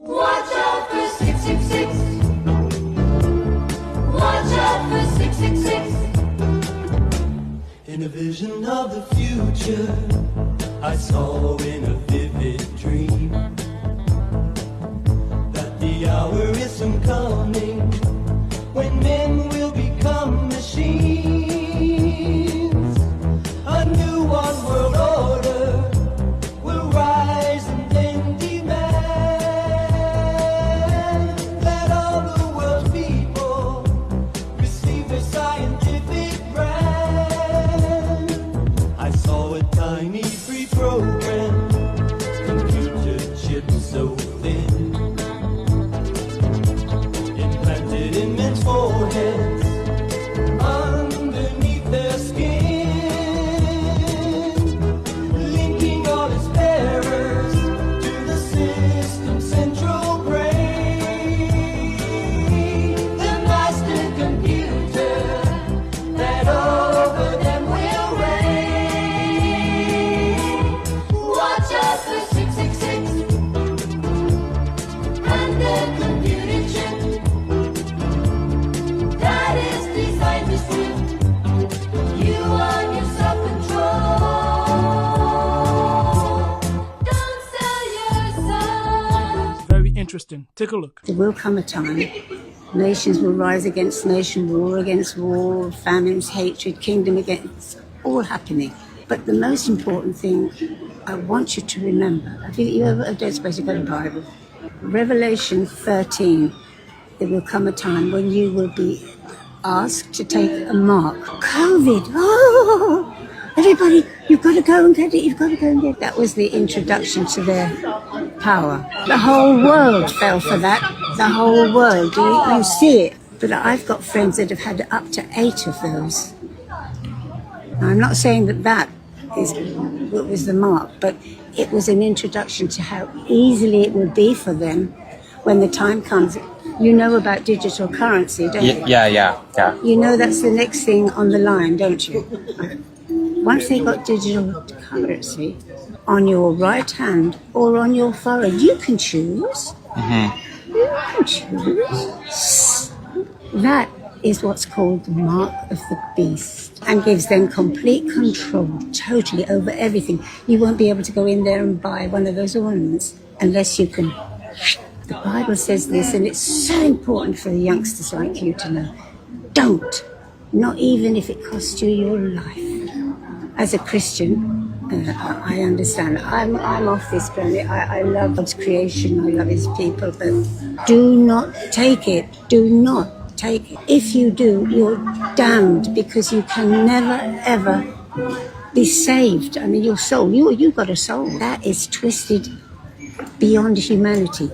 Watch out for 666. Watch out for 666. In a vision of the future, I saw in a vivid dream that the hour is soon coming when men will become machines. A new one world order will rise and then demand that all the world's people receive their scientific brand. I saw a tiny free program, computer chips so thin, implanted in men's foreheads underneath their skin, linking all its errors to the system's central brain. The master computer that over them will reign. Watch out for 666 and their computer chip that is designed to strip you on your self-control. Don't sell your soul. Very interesting. Take a look. There will come a time nations will rise against nation, war against war, famines, hatred, kingdom against, all happening. But the most important thing I want you to remember, have you ever, I don't suppose you've got a Bible, Revelation 13, there will come a time when you will be asked to take a mark. COVID, oh, everybody, you've got to go and get it, you've got to go and get it. That was the introduction to their power. The whole world fell for that, the whole world, you see it. But I've got friends that have had up to 8 of those. Now, I'm not saying that is what was the mark, but it was an introduction to how easily it will be for them when the time comes. You know about digital currency, don't you? Yeah. You know that's the next thing on the line, don't you? Once they got digital currency on your right hand or on your forehead, you can choose. You can choose. That is what's called the mark of the beast and gives them complete control, totally, over everything. You won't be able to go in there and buy one of those ornaments unless you can. The Bible says this, and it's so important for the youngsters like you to know. Don't, not even if it costs you your life. As a Christian, I understand. I'm off this planet. I love God's creation. I love His people. But do not take it. Do not take it. If you do, you're damned, because you can never, ever be saved. I mean, your soul, you've got a soul. That is twisted beyond humanity.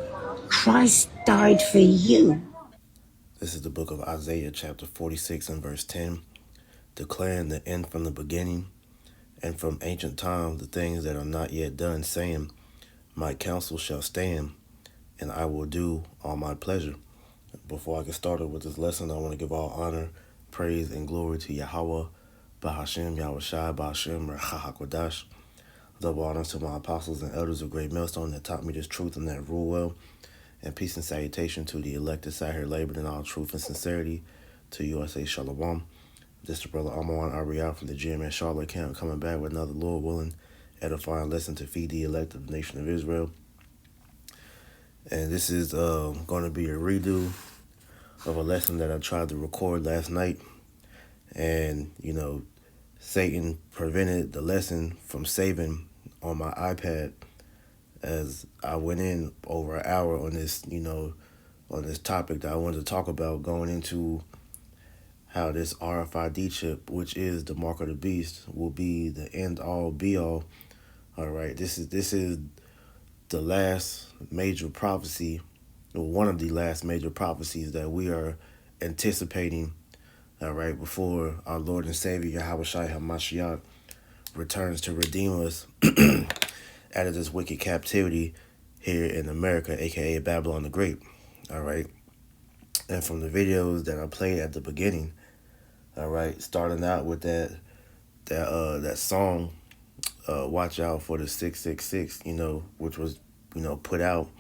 Christ died for you. This is the book of Isaiah, chapter 46 and verse 10, declaring the end from the beginning, and from ancient times the things that are not yet done, saying, my counsel shall stand, and I will do all my pleasure. Before I get started with this lesson, I want to give all honor, praise, and glory to Yahweh, Bahashem, Yahushai, Bahashem, Rachahakodash. Double honors to my apostles and elders of Great Millstone that taught me this truth and that rule well. And peace and salutation to the elected side here labored in all truth and sincerity. To USA Shalom. This is brother Amon Ariel from the GMS Charlotte camp, coming back with another Lord willing edifying lesson to feed the elect of the nation of Israel. And this is going to be a redo of a lesson that I tried to record last night. And, you know, Satan prevented the lesson from saving on my iPad as I went in over an hour on this, on this topic that I wanted to talk about, going into how this RFID chip, which is the mark of the beast, will be the end all be all. All right, this is the last major prophecy, or one of the last major prophecies that we are anticipating. All right, before our Lord and Savior Yahushua HaMashiach returns to redeem us out of this wicked captivity here in America, aka Babylon the Great. All right, and from the videos that I played at the beginning, all right, starting out with that song, "Watch Out for the 666," which was put out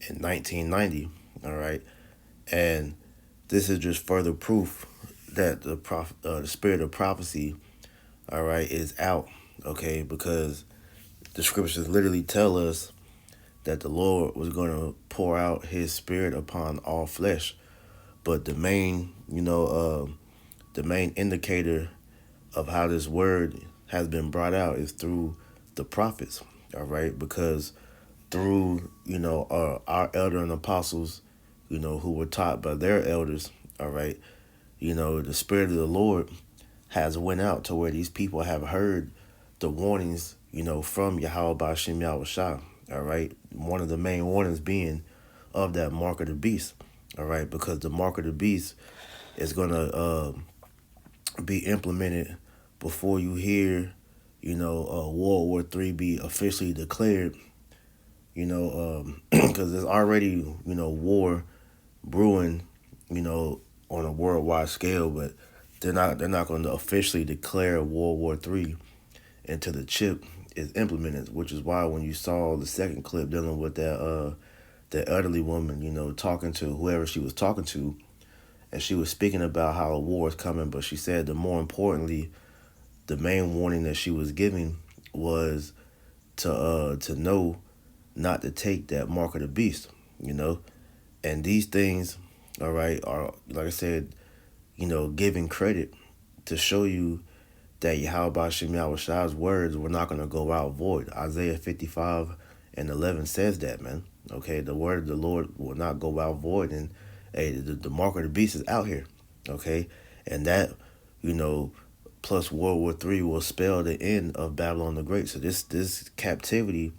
in 1990. All right, and this is just further proof that the spirit of prophecy, all right, is out. Okay, because the scriptures literally tell us that the Lord was going to pour out His Spirit upon all flesh. But the main indicator of how this word has been brought out is through the prophets. All right, because through our elder and apostles, who were taught by their elders. All right, the Spirit of the Lord has went out to where these people have heard the warnings, from Yahweh Ba'Shem Yahushua. All right, one of the main warnings being of that mark of the beast. All right, because the mark of the beast is gonna be implemented before you hear, World War III be officially declared. Because there's already war brewing, on a worldwide scale, but they're not going to officially declare World War III until the chip is implemented. Which is why when you saw the second clip dealing with that elderly woman, talking to whoever she was talking to, and she was speaking about how a war is coming, but she said that more importantly, the main warning that she was giving was to know not to take that mark of the beast, and these things, all right, are, like I said, giving credit to show you that Yahweh Ba'Shem Yahushua's words were not going to go out void. Isaiah 55:11 says that, man. Okay, the word of the Lord will not go out void, and hey, the mark of the beast is out here. Okay, and that, plus World War III will spell the end of Babylon the Great. So this captivity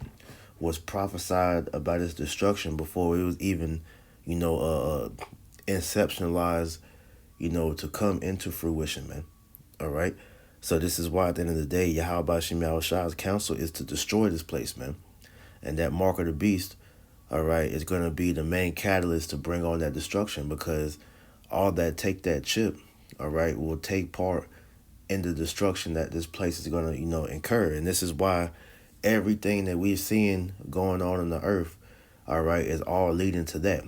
was prophesied about its destruction before it was even, inceptionalized, to come into fruition, man. All right. So this is why at the end of the day, Yahweh Ba'Shem Yahushua's counsel is to destroy this place, man. And that mark of the beast, all right, is going to be the main catalyst to bring on that destruction, because all that take that chip, all right, will take part in the destruction that this place is going to, incur. And this is why everything that we're seeing going on in the earth, all right, is all leading to that.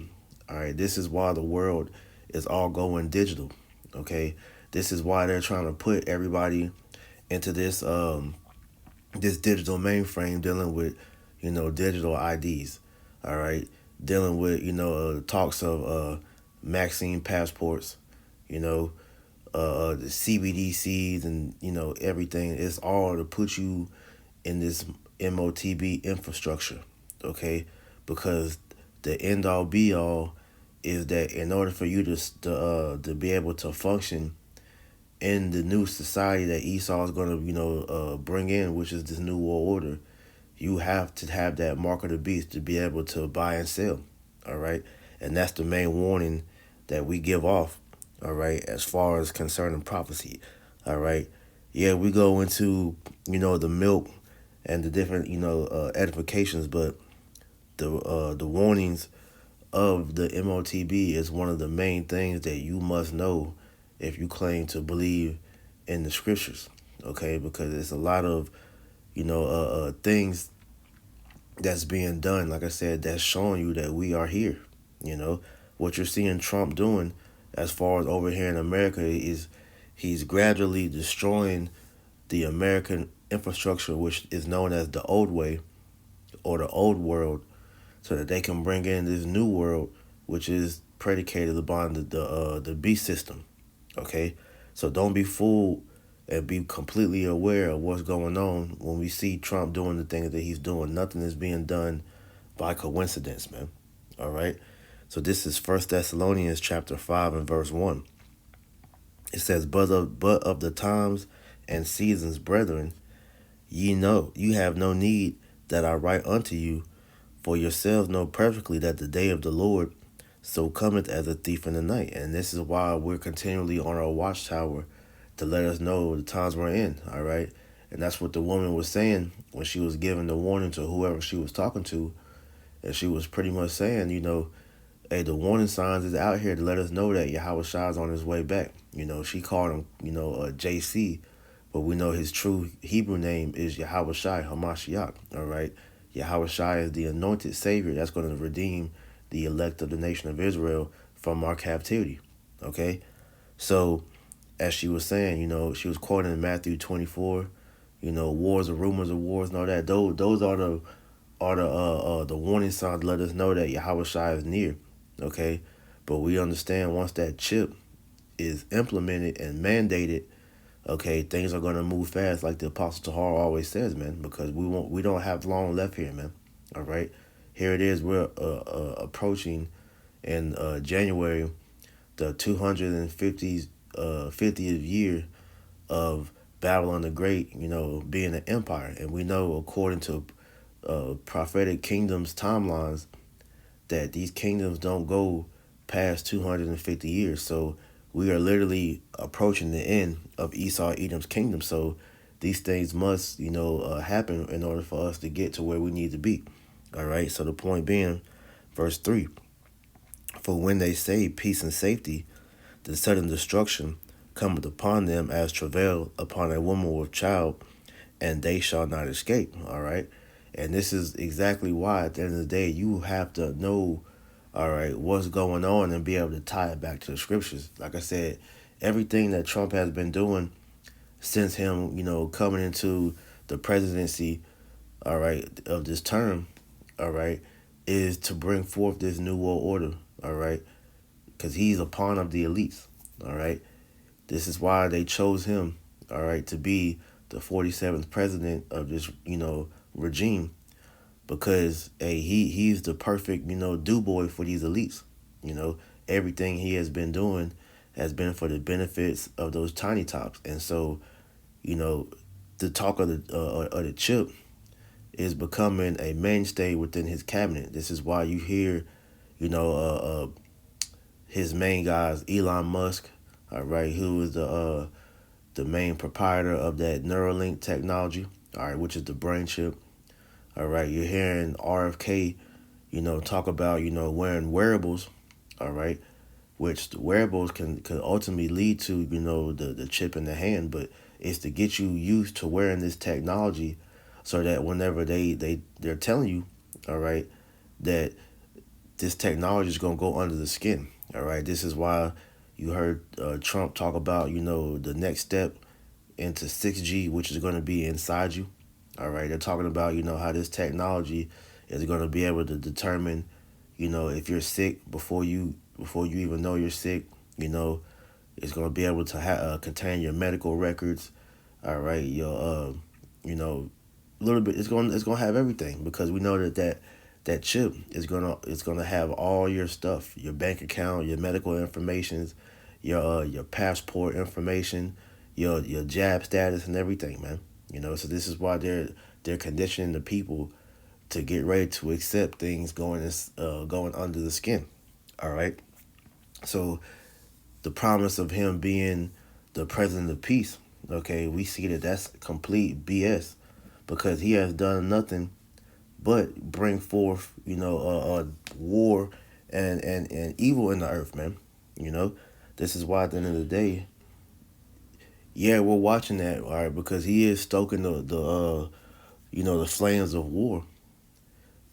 All right, this is why the world is all going digital. Okay, this is why they're trying to put everybody into this this digital mainframe, dealing with digital IDs. All right, dealing with talks of vaccine passports, the CBDCs, and everything. It's all to put you in this MOTB infrastructure, okay? Because the end all be all is that in order for you to be able to function in the new society that Esau is going to bring in, which is this new world order, you have to have that mark of the beast to be able to buy and sell. All right, and that's the main warning that we give off. All right, as far as concerning prophecy. All right, yeah, we go into the milk and the different edifications, but the warnings of the MOTB is one of the main things that you must know if you claim to believe in the scriptures. Okay, because it's a lot of things that's being done, like I said, that's showing you that we are here. What you're seeing Trump doing as far as over here in America is he's gradually destroying the American infrastructure, which is known as the old way or the old world, so that they can bring in this new world, which is predicated upon the beast system. Okay, so don't be fooled and be completely aware of what's going on when we see Trump doing the things that he's doing. Nothing is being done by coincidence, man. All right, so this is 1 Thessalonians chapter 5 and verse 1. It says, but of the times and seasons, brethren, ye know, you have no need that I write unto you, for yourselves know perfectly that the day of the Lord so cometh as a thief in the night. And this is why we're continually on our watchtower, to let us know the times we're in. All right, and that's what the woman was saying when she was giving the warning to whoever she was talking to, and she was pretty much saying, hey, the warning signs is out here to let us know that Yahweh Shai is on his way back. She called him, JC, but we know his true Hebrew name is Yahweh Shai, Hamashiach. All right, Yahweh Shai is the anointed Savior that's going to redeem the elect of the nation of Israel from our captivity. Okay, so as she was saying, she was quoting Matthew 24. Wars or rumors of wars and all that. Those are the warning signs to let us know that Yahweh Shai is near. Okay, but we understand once that chip is implemented and mandated, okay, things are gonna move fast, like the Apostle Tahar always says, man. Because we don't have long left here, man. All right, here it is. We're approaching in January the 50th year of Babylon the Great, being an empire. And we know, according to prophetic kingdoms timelines, that these kingdoms don't go past 250 years. So we are literally approaching the end of Esau Edom's kingdom. So these things must, happen in order for us to get to where we need to be. All right. So the point being, verse 3, for when they say peace and safety, the sudden destruction cometh upon them as travail upon a woman with child, and they shall not escape. All right. And this is exactly why, at the end of the day, you have to know, all right, what's going on and be able to tie it back to the scriptures. Like I said, everything that Trump has been doing since him, coming into the presidency, all right, of this term, all right, is to bring forth this new world order, all right, because he's a pawn of the elites, all right. This is why they chose him, all right, to be the 47th president of this, regime, because he's the perfect, do boy for these elites. Everything he has been doing has been for the benefits of those tiny tops. And so, the talk of the chip is becoming a mainstay within his cabinet. This is why you hear, his main guys, Elon Musk, all right, who is the main proprietor of that Neuralink technology, all right, which is the brain chip. All right, you're hearing RFK, talk about, wearing wearables, all right, which the wearables can ultimately lead to, the chip in the hand, but it's to get you used to wearing this technology so that whenever they're telling you, all right, that this technology is going to go under the skin, all right. This is why you heard Trump talk about, the next step into 6G, which is going to be inside you. All right, they're talking about, how this technology is going to be able to determine, if you're sick before you even know you're sick. It's going to be able to contain your medical records. All right, your a little bit. It's going to have everything, because we know that chip is gonna have all your stuff, your bank account, your medical information, your passport information, your jab status and everything, man. So this is why they're conditioning the people to get ready to accept things going under the skin. All right. So the promise of him being the president of peace, okay, we see that that's complete BS, because he has done nothing but bring forth, war and evil in the earth, man. This is why at the end of the day, yeah, we're watching that, all right, because he is stoking the flames of war.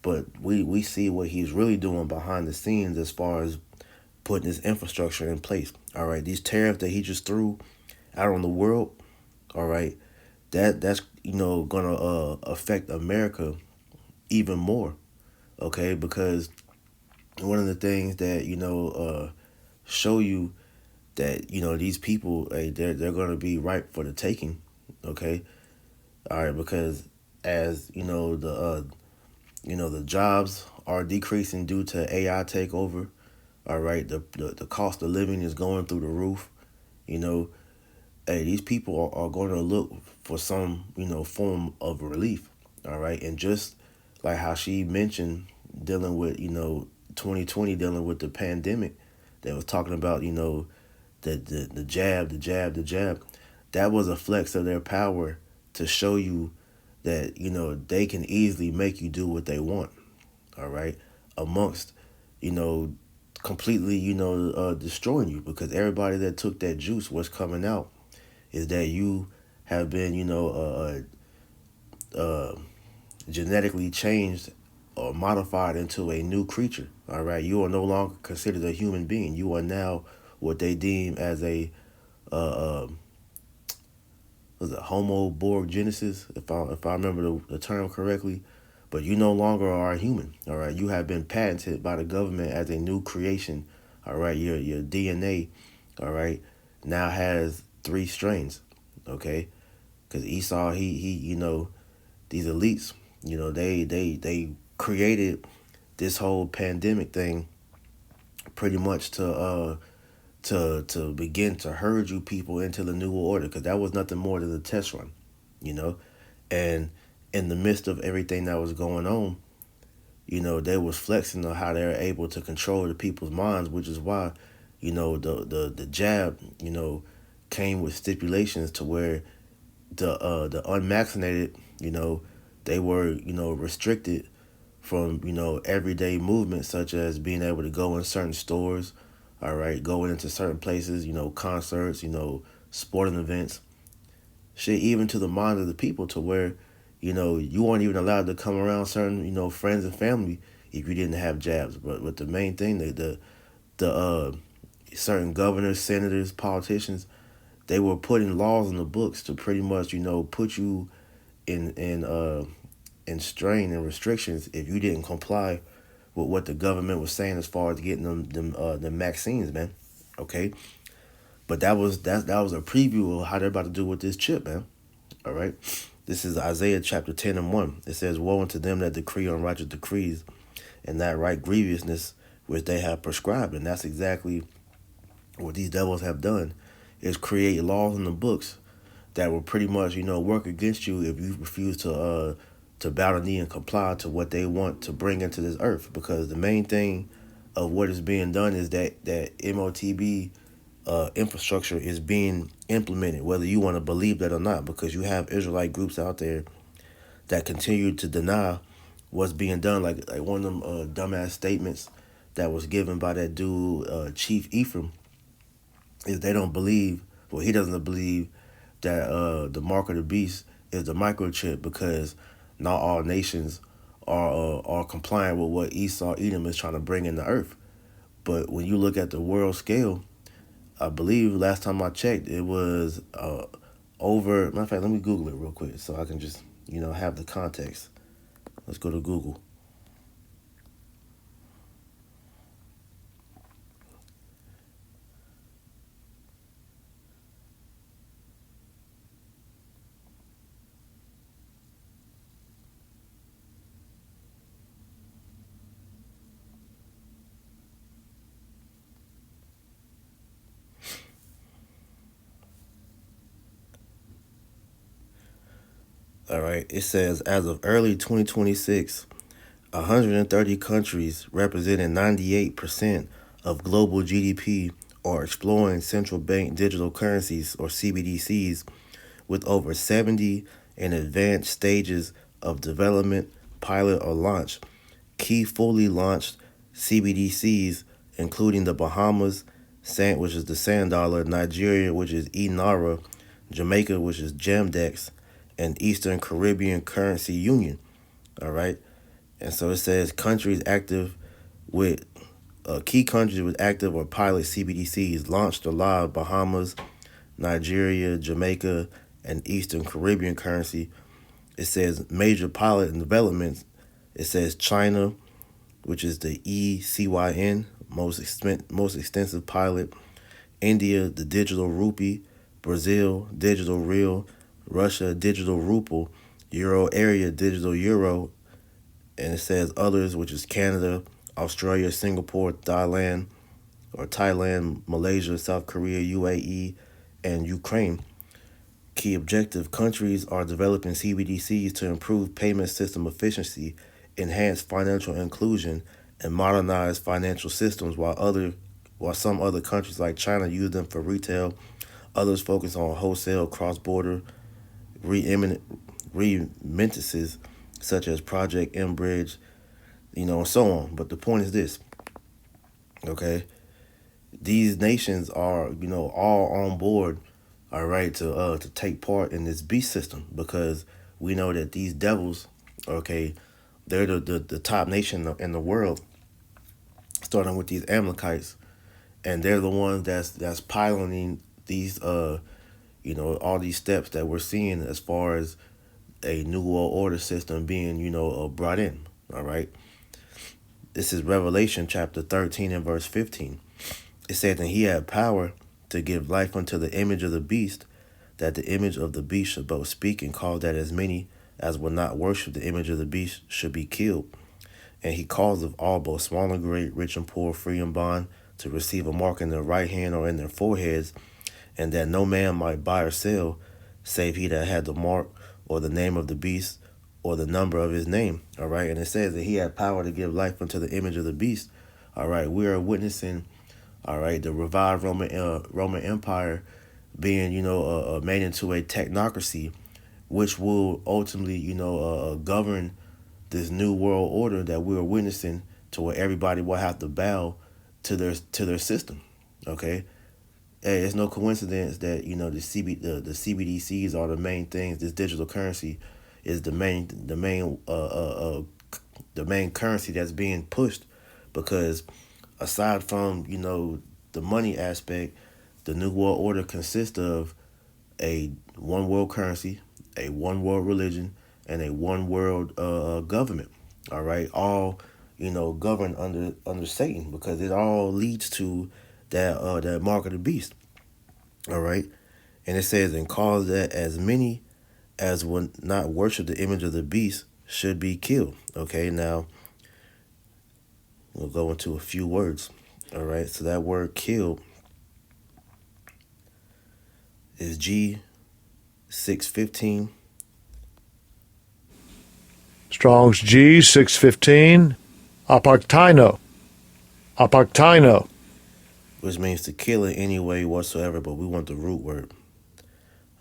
But we see what he's really doing behind the scenes as far as putting his infrastructure in place. All right, these tariffs that he just threw out on the world, all right, that's gonna affect America even more, okay, because one of the things that show you that these people, hey, they're gonna be ripe for the taking, okay, all right, because as the jobs are decreasing due to AI takeover, all right, the cost of living is going through the roof, hey, these people are going to look for some form of relief, all right, and just like how she mentioned dealing with 2020, dealing with the pandemic, that was talking about the jab. That was a flex of their power to show you that they can easily make you do what they want. All right, amongst completely destroying you, because everybody that took that juice, what's coming out is that you have been genetically changed or modified into a new creature. All right, you are no longer considered a human being. You are now what they deem as a was it Homo Borg Genesis, if I remember the term correctly. But you no longer are a human. All right, you have been patented by the government as a new creation. All right, your DNA, all right, now has 3 strains. Okay, because Esau, he these elites, they created this whole pandemic thing pretty much to begin to herd you people into the new order, because that was nothing more than a test run, you know. And in the midst of everything that was going on, they was flexing on how they're able to control the people's minds, which is why, the jab, came with stipulations to where the unvaccinated, they were, restricted from, everyday movement, such as being able to go in certain stores, all right, going into certain places, concerts, sporting events, shit, even to the mind of the people, to where, you weren't even allowed to come around certain, friends and family if you didn't have jabs. But the main thing, the certain governors, senators, politicians, they were putting laws in the books to pretty much, put you in strain and restrictions if you didn't comply with what the government was saying as far as getting them vaccines, man. Okay, but that was a preview of how they're about to do with this chip, man. All right, this is Isaiah chapter 10:1. It says, "Woe unto them that decree unrighteous decrees, and that right grievousness which they have prescribed." And that's exactly what these devils have done, is create laws in the books that will pretty much, work against you if you refuse to bow the knee and comply to what they want to bring into this earth. Because the main thing of what is being done is that MOTB infrastructure is being implemented, whether you want to believe that or not, because you have Israelite groups out there that continue to deny what's being done. Like one of them dumbass statements that was given by that dude, Chief Ephraim, is they don't believe, well, he doesn't believe that the mark of the beast is the microchip, because not all nations are compliant with what Esau, Edom is trying to bring in the earth. But when you look at the world scale, I believe last time I checked, it was over. Matter of fact, let me Google it real quick so I can just, have the context. Let's go to Google. All right, it says as of early 2026, 130 countries representing 98% of global GDP are exploring central bank digital currencies, or CBDCs, with over 70 in advanced stages of development, pilot, or launch. Key fully launched CBDCs, including the Bahamas, which is the Sand Dollar, Nigeria, which is eNaira, Jamaica, which is Jamdex, and Eastern Caribbean Currency Union. All right. And so it says countries active with key countries with active or pilot CBDCs launched or live: Bahamas, Nigeria, Jamaica, and Eastern Caribbean currency. It says major pilot and developments. It says China, which is the ECYN, most extensive pilot. India, the digital rupee. Brazil, digital real. Russia, digital ruble. Euro area, digital euro. And it says others, which is Canada, Australia, Singapore, Thailand, Malaysia, South Korea, UAE, and Ukraine. Key objective countries are developing CBDCs to improve payment system efficiency, enhance financial inclusion, and modernize financial systems, while some other countries like China use them for retail. Others focus on wholesale, cross-border, remittances, such as Project Mbridge, and so on. But the point is this, okay? These nations are, all on board, all right, to take part in this beast system, because we know that these devils, okay, they're the top nation in the world, starting with these Amalekites, and they're the ones that's piloting these all these steps that we're seeing as far as a new world order system being brought in. All right, this is Revelation chapter 13 and verse 15. It says, and he had power to give life unto the image of the beast, that the image of the beast should both speak and cause that as many as would not worship the image of the beast should be killed. And he caused of all, both small and great, rich and poor, free and bond, to receive a mark in their right hand or in their foreheads, and that no man might buy or sell, save he that had the mark, or the name of the beast, or the number of his name. All right, and it says that he had power to give life unto the image of the beast. All right, we are witnessing, all right, the revived Roman Empire being, made into a technocracy, which will ultimately, govern this new world order that we're witnessing, to where everybody will have to bow to their system. Okay, hey, it's no coincidence that the CBDCs are the main things. This digital currency is the main currency that's being pushed, because aside from the money aspect, the new world order consists of a one world currency, a one world religion, and a one world government. All right, all governed under Satan, because it all leads to that mark of the beast. All right, and it says, and cause that as many as would not worship the image of the beast should be killed. Okay, now we'll go into a few words. All right, so that word killed is G615. Strong's G 615. Apartino. Apartino. Which means to kill in any way whatsoever, but we want the root word.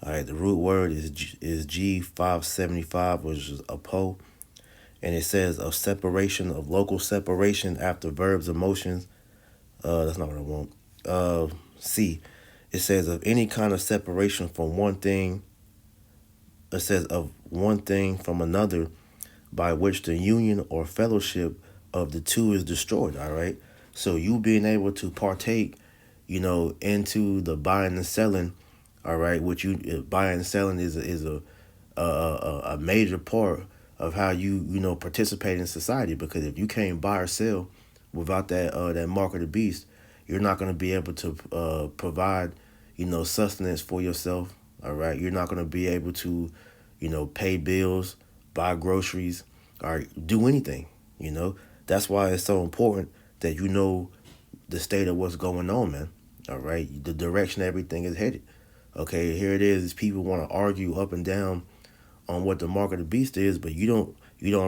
All right, the root word is G575, which is apo, and it says of separation, of local separation after verbs or motions. That's not what I want. C, it says of any kind of separation from one thing. It says of one thing from another, by which the union or fellowship of the two is destroyed. All right, so you being able to partake, into the buying and selling. All right, which buying and selling is a major part of how you participate in society, because if you can't buy or sell without that mark of the beast, you're not going to be able to provide sustenance for yourself. All right, you're not going to be able to pay bills, buy groceries, or do anything. That's why it's so important that the state of what's going on, man. All right, the direction everything is headed. Okay, here it is. People want to argue up and down on what the mark of the beast is, but you don't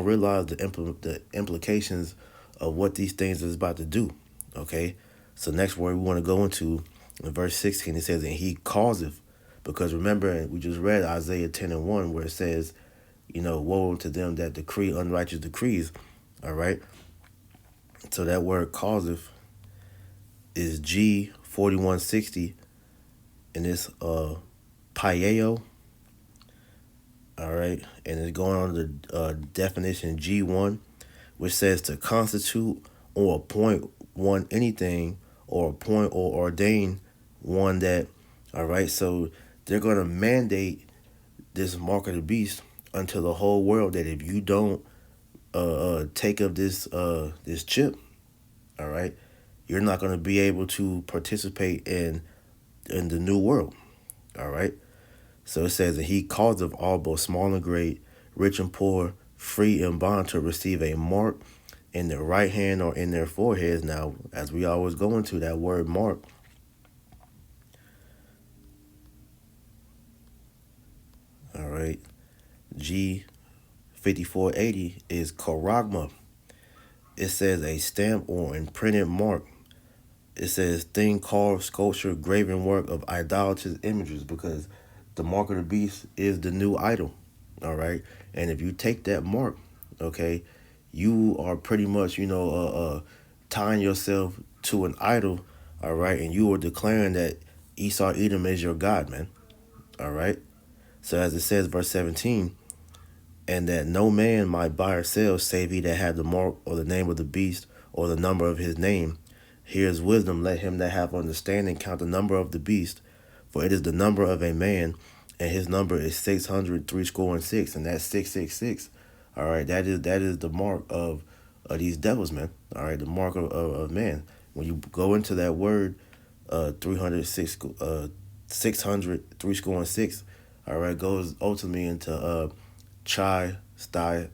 realize the implications of what these things is about to do. Okay, so next word we want to go into, in verse 16, it says, and he causeth, because remember we just read Isaiah 10 and 1, where it says, woe to them that decree unrighteous decrees. All right, so that word causeth is G4160, and it's Paeo. All right, and it's going on to the definition G1, which says to constitute or appoint one anything, or appoint or ordain one that. All right, so they're going to mandate this mark of the beast unto the whole world, that if you don't take up this chip, all right, you're not going to be able to participate in the new world. All right, so it says that he caused of all, both small and great, rich and poor, free and bond, to receive a mark in their right hand or in their foreheads. Now, as we always go into that word mark, all right, G5480 is charagma. It says a stamp or imprinted mark. It says thing, carved, sculpture, graven work of idolatrous images, because the mark of the beast is the new idol. All right, and if you take that mark, okay, you are pretty much tying yourself to an idol. All right, and you are declaring that Esau Edom is your God, man. All right, so as it says, verse 17, and that no man might buy or sell save he that had the mark or the name of the beast or the number of his name. Here is wisdom. Let him that have understanding count the number of the beast, for it is the number of a man, and his number is 600 and that's 666. All right, that is the mark of these devils, man. All right, the mark of man. When you go into that word, 306, 600 all right, goes ultimately into chi psi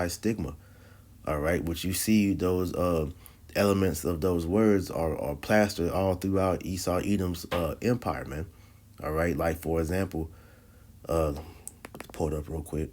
stigma. All right, which you see those elements of those words are plastered all throughout Esau Edom's empire, man. All right, like for example, let's pull it up real quick.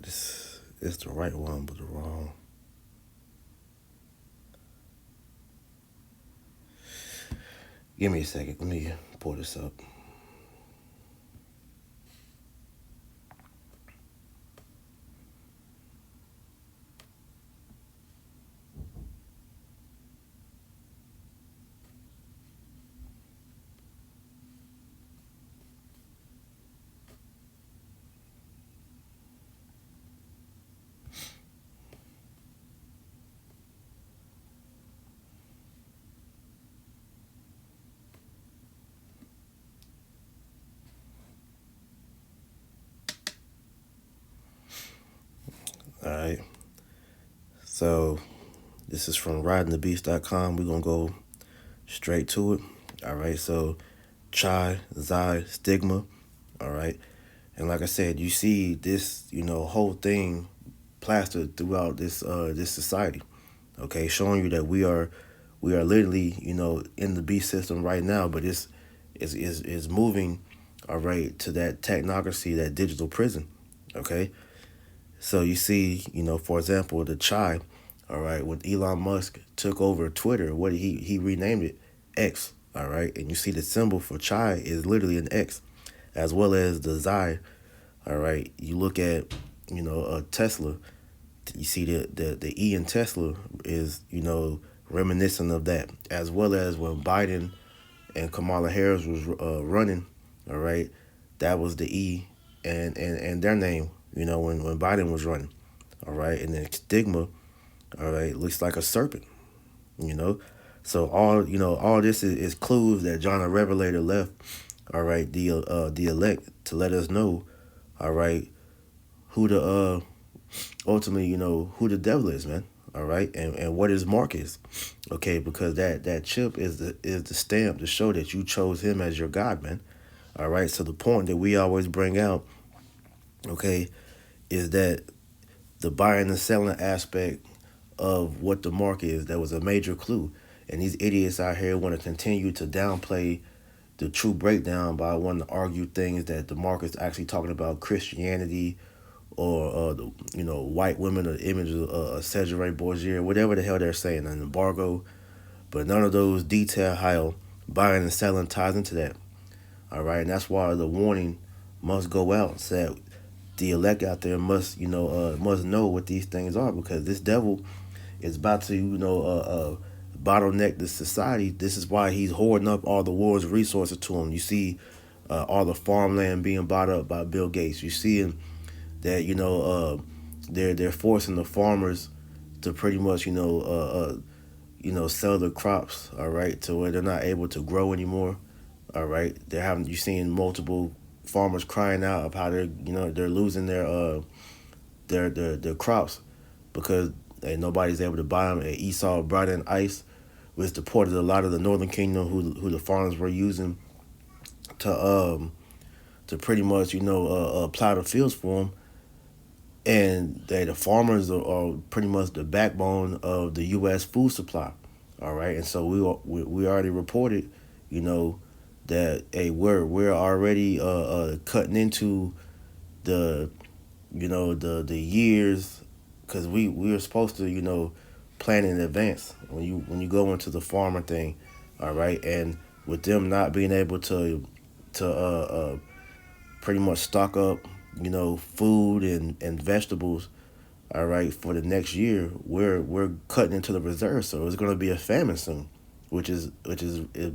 This is the right one, but the wrong. Give me a second. Let me pull this up. All right. So this is from ridingthebeast.com. We're going to go straight to it. All right. So chi, xi, stigma. All right. And like I said, you see this, whole thing plastered throughout this society. Okay, showing you that we are literally, in the beast system right now, but it's is moving, all right, to that technocracy, that digital prison. Okay. So you see, for example, the Chai, all right, when Elon Musk took over Twitter, what he renamed it X, all right, and you see the symbol for Chai is literally an X, as well as the Xi, all right. You look at, Tesla, you see the E in Tesla is, reminiscent of that, as well as when Biden and Kamala Harris was running, all right, that was the E and their name, when Biden was running, all right, and then stigma, all right, looks like a serpent, you know. So all this is clues that John the Revelator left, all right, the elect to let us know, all right, who the ultimately, who the devil is, man. All right, and what his mark is, okay, because that chip is the stamp to show that you chose him as your God, man. All right, so the point that we always bring out, okay, is that the buying and selling aspect of what the mark is, that was a major clue, and these idiots out here want to continue to downplay the true breakdown by wanting to argue things that the mark is actually talking about Christianity or white women, or the image of Cesare Borgia, whatever the hell they're saying, an embargo. But none of those detail how buying and selling ties into that. All right, and that's why the warning must go out, so that the elect out there must know what these things are, because this devil is about to bottleneck the society. This is why he's hoarding up all the world's resources to him. You see all the farmland being bought up by Bill Gates. You see him that they're forcing the farmers to pretty much sell their crops, all right, to where they're not able to grow anymore. All right, you're seeing multiple farmers crying out of how they're losing their crops because nobody's able to buy them. And Esau brought in ICE, which deported a lot of the Northern Kingdom who the farmers were using to pretty much plow the fields for them. And the farmers are pretty much the backbone of the U.S. food supply, all right. And so we already reported, that we're already cutting into the the years because we are supposed to, plan in advance when you go into the farmer thing, all right, and with them not being able to pretty much stock up, food and vegetables, all right, for the next year, we're cutting into the reserves, so it's going to be a famine soon, which is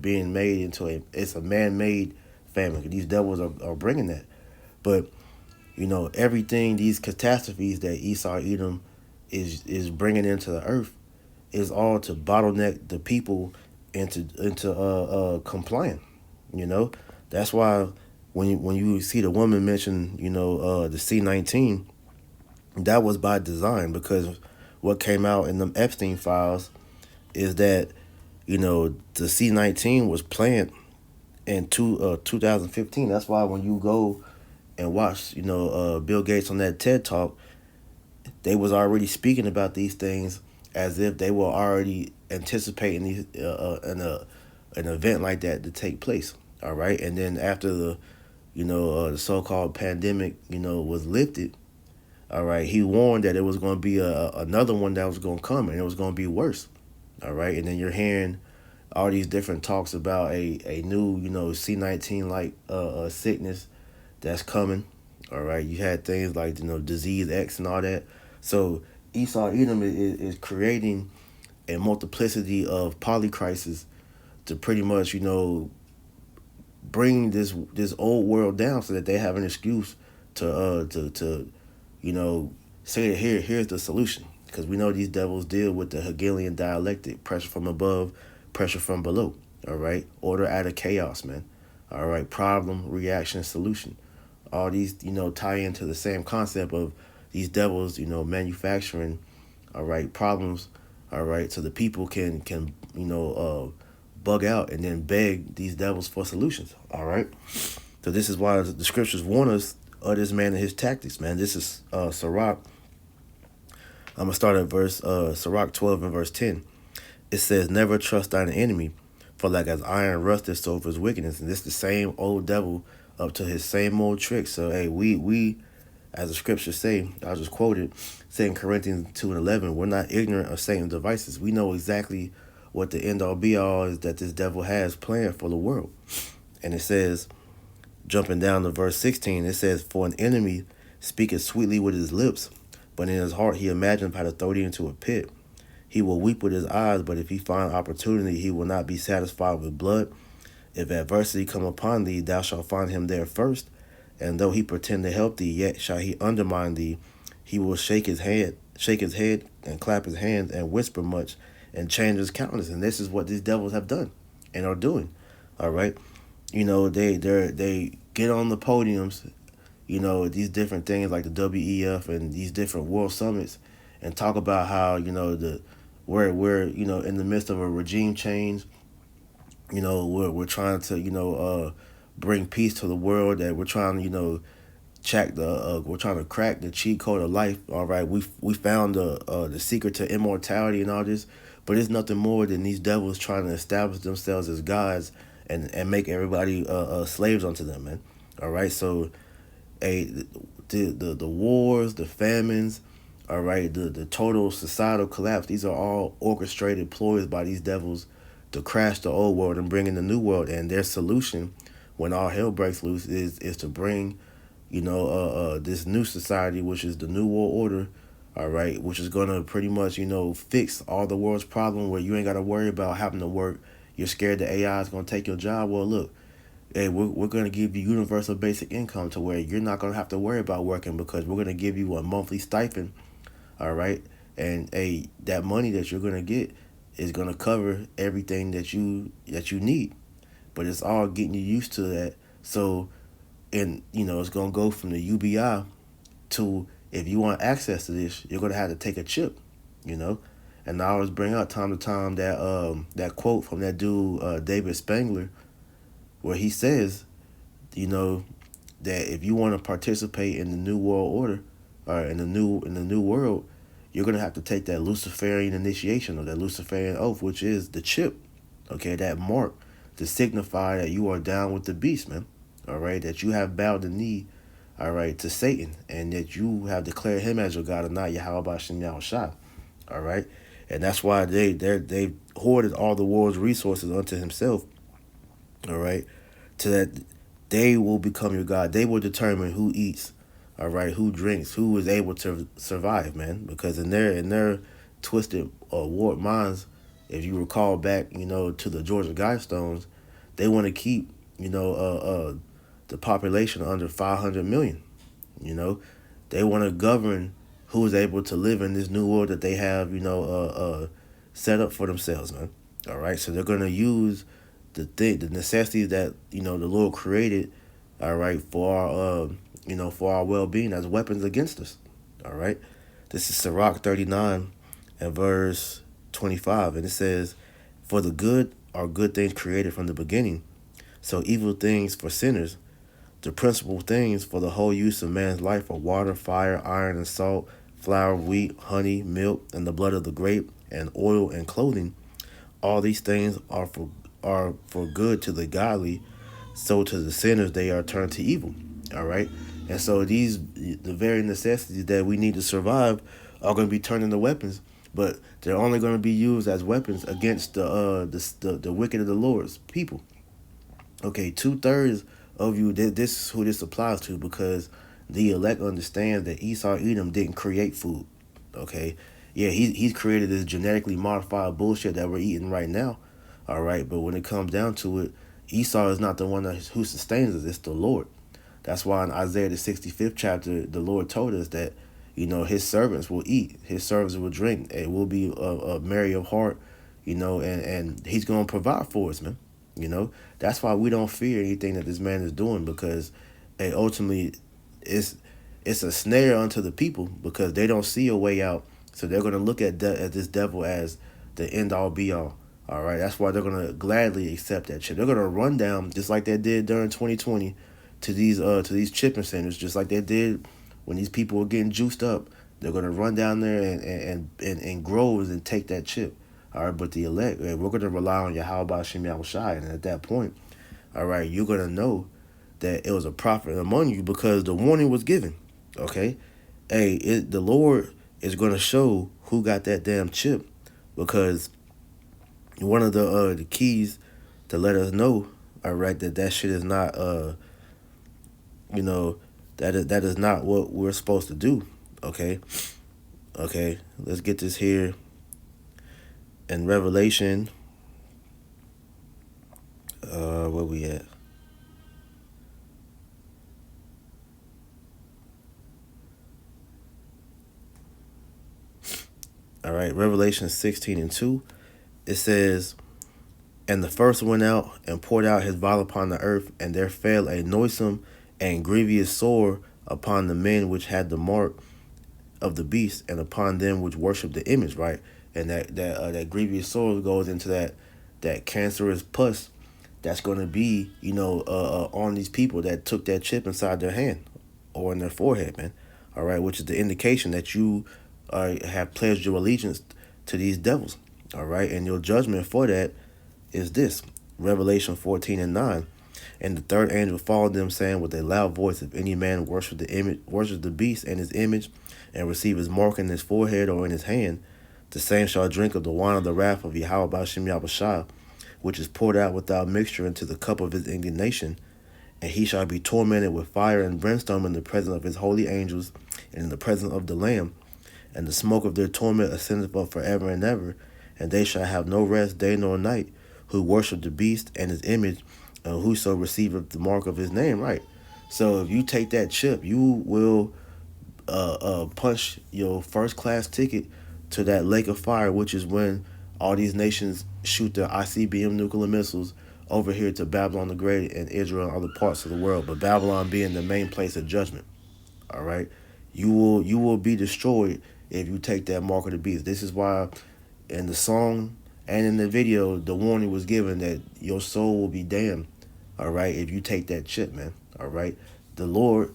being made into it's a man-made famine. These devils are bringing that, but everything, these catastrophes that Esau Edom is bringing into the earth is all to bottleneck the people into complying. That's why when you see the woman mention the C-19, that was by design, because what came out in them Epstein files is that the C-19 was planned in 2015. That's why when you go and watch Bill Gates on that TED Talk, they was already speaking about these things as if they were already anticipating these an event like that to take place. All right, and then after the so-called pandemic was lifted, all right, he warned that it was going to be another one that was going to come, and it was going to be worse. All right, and then you're hearing all these different talks about a new C-19 like sickness that's coming. All right, you had things like disease X and all that. So Esau Edom is creating a multiplicity of polycrisis to pretty much bring this old world down, so that they have an excuse to say that here's the solution, because we know these devils deal with the Hegelian dialectic: pressure from above, pressure from below. All right, order out of chaos, man. All right, problem, reaction, solution. All these tie into the same concept of these devils manufacturing, all right, problems, all right, so the people can bug out and then beg these devils for solutions. All right, so this is why the scriptures warn us of this man and his tactics, man. This is Sirach. I'm gonna start at verse Sirach 12 and verse 10. It says, "Never trust thine enemy, for like as iron rusteth, so for his wickedness." And this the same old devil up to his same old tricks. So hey, we as the scriptures say, I'll just quote it, 2 Corinthians 2 and 11, we're not ignorant of Satan's devices. We know exactly what the end all be all is that this devil has planned for the world. And it says, jumping down to verse 16, it says, "For an enemy speaketh sweetly with his lips, but in his heart he imagineth how to throw thee into a pit. He will weep with his eyes, but if he find opportunity, he will not be satisfied with blood. If adversity come upon thee, thou shalt find him there first. And though he pretend to help thee, yet shall he undermine thee. He will shake his head, and clap his hands, and whisper much, and change his countenance." And this is what these devils have done and are doing. All right, they get on the podiums, these different things like the WEF and these different world summits, and talk about how we're in the midst of a regime change. We're trying to bring peace to the world, that we're trying to we're trying to crack the cheat code of life. All right, we found the secret to immortality and all this, but it's nothing more than these devils trying to establish themselves as gods and make everybody slaves unto them, man. All right, so the wars, the famines, all right, the total societal collapse, these are all orchestrated ploys by these devils to crash the old world and bring in the new world. And their solution, when all hell breaks loose, is to bring this new society, which is the New World Order, all right, which is going to pretty much fix all the world's problem, where you ain't got to worry about having to work. You're scared the AI is going to take your job. Well, look, hey, we're going to give you universal basic income, to where you're not going to have to worry about working, because we're going to give you a monthly stipend. All right, and hey, that money that you're going to get is going to cover everything that you need, but it's all getting you used to that. So, and it's going to go from the UBI to, if you want access to this, you're going to have to take a chip, And I always bring up time to time that quote from that dude David Spangler, where he says, that if you want to participate in the new world order, or in the new world, you're going to have to take that Luciferian initiation, or that Luciferian oath, which is the chip, okay, that mark to signify that you are down with the beast, man, all right, that you have bowed the knee, all right, to Satan, and that you have declared him as your God and not Yahweh Bashem Yahushua. All right. And that's why they hoarded all the world's resources unto himself. All right. To that they will become your God. They will determine who eats, all right, who drinks, who is able to survive, man. Because in their twisted warped minds, if you recall back, to the Georgia Guidestones, they want to keep, the population under 500 million. They want to govern who is able to live in this new world that they have, set up for themselves, man. All right, so they're gonna use the necessities that the Lord created, all right, for our well being as weapons against us. All right, this is Sirach 39 and verse 25, and it says, "For the good are good things created from the beginning, so evil things for sinners. The principal things for the whole use of man's life are water, fire, iron, and salt, flour, wheat, honey, milk, and the blood of the grape, and oil and clothing. All these things are for good to the godly, so to the sinners they are turned to evil." All right, and so the very necessities that we need to survive are going to be turned into weapons, but they're only going to be used as weapons against the wicked of the Lord's people. Okay, 2/3 of you, this is who this applies to, because the elect understand that Esau Edom didn't create food. Okay, yeah, he's created this genetically modified bullshit that we're eating right now. All right, but when it comes down to it, Esau is not the one who sustains us. It's the Lord. That's why in Isaiah the 65th chapter, the Lord told us that his servants will eat, his servants will drink, it will be a merry of heart, and he's gonna provide for us, man. That's why we don't fear anything that this man is doing, because ultimately it's a snare unto the people, because they don't see a way out. So they're going to look at this devil as the end all be all. All right. That's why they're going to gladly accept that shit. They're going to run down, just like they did during 2020, to these chipping centers, just like they did when these people were getting juiced up. They're going to run down there and groves and take that chip. All right, but the elect, we're going to rely on Yahweh Bashem Yahushua, and at that point, all right, you're going to know that it was a prophet among you, because the warning was given. Okay, the Lord is going to show who got that damn chip, because one of the keys to let us know, all right, that shit is not that is not what we're supposed to do. Okay, let's get this here. In Revelation, where we at? All right, Revelation 16:2. It says, "And the first went out and poured out his vial upon the earth, and there fell a noisome and grievous sore upon the men which had the mark of the beast, and upon them which worship the image." Right, and that grievous sore goes into that cancerous pus that's going to be on these people that took that chip inside their hand or in their forehead, man. All right, which is the indication that you have pledged your allegiance to these devils. All right, and your judgment for that is this: Revelation 14:9. "And the third angel followed them, saying with a loud voice, If any man worship the beast and his image, and receive his mark in his forehead or in his hand, the same shall drink of the wine of the wrath of Yahweh Bashem Yahushua, which is poured out without mixture into the cup of his indignation. And he shall be tormented with fire and brimstone in the presence of his holy angels and in the presence of the Lamb. And the smoke of their torment ascendeth up forever and ever. And they shall have no rest day nor night, who worship the beast and his image, and whoso receiveth the mark of his name." Right. So if you take that chip, you will punch your first class ticket to that lake of fire, which is when all these nations shoot their ICBM nuclear missiles over here to Babylon the Great and Israel and other parts of the world, but Babylon being the main place of judgment. All right, you will be destroyed if you take that mark of the beast. This is why in the song and in the video, the warning was given that your soul will be damned. All right, if you take that chip, man. All right, the Lord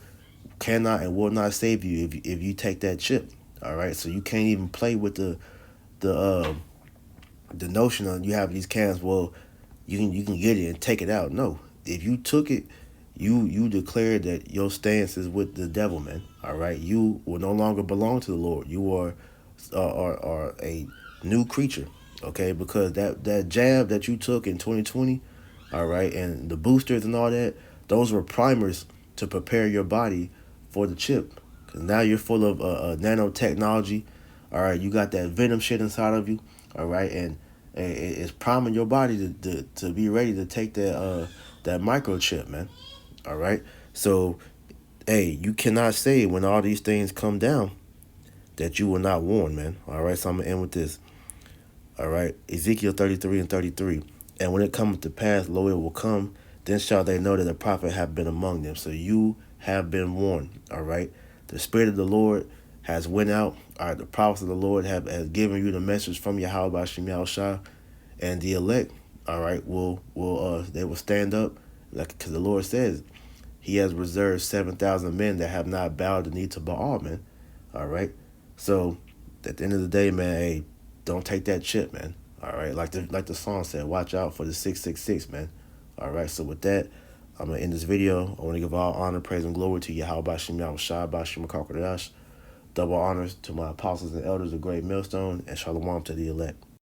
cannot and will not save you if you take that chip. All right, so you can't even play with the notion of you have these cans. Well, you can get it and take it out. No, if you took it, you declared that your stance is with the devil, man. All right, you will no longer belong to the Lord. You are a new creature, okay? Because that jab that you took in 2020, all right, and the boosters and all that, those were primers to prepare your body for the chip. Because now you're full of nanotechnology, all right. You got that venom shit inside of you, all right, and it's priming your body to be ready to take that microchip, man. All right. So, hey, you cannot say when all these things come down that you were not warned, man. All right. So I'm gonna end with this. All right. Ezekiel 33 and 33. And when it cometh to pass, lo, it will come. Then shall they know that a prophet have been among them. So you have been warned. All right. The Spirit of the Lord has went out. All right. The prophets of the Lord has given you the message from Yahweh Shem Yahushua, and the elect. All right. They will stand up, like, because the Lord says He has reserved 7,000 men that have not bowed the knee to Baal, man. All right. So at the end of the day, man, hey, don't take that chip, man. All right. Like the song said, watch out for the 666, man. All right. So with that, I'm gonna end this video. I want to give all honor, praise, and glory to Yahweh Shem Yahushua, Bashim Kakadash. Double honors to my apostles and elders of Great Millstone, and shalom to the elect.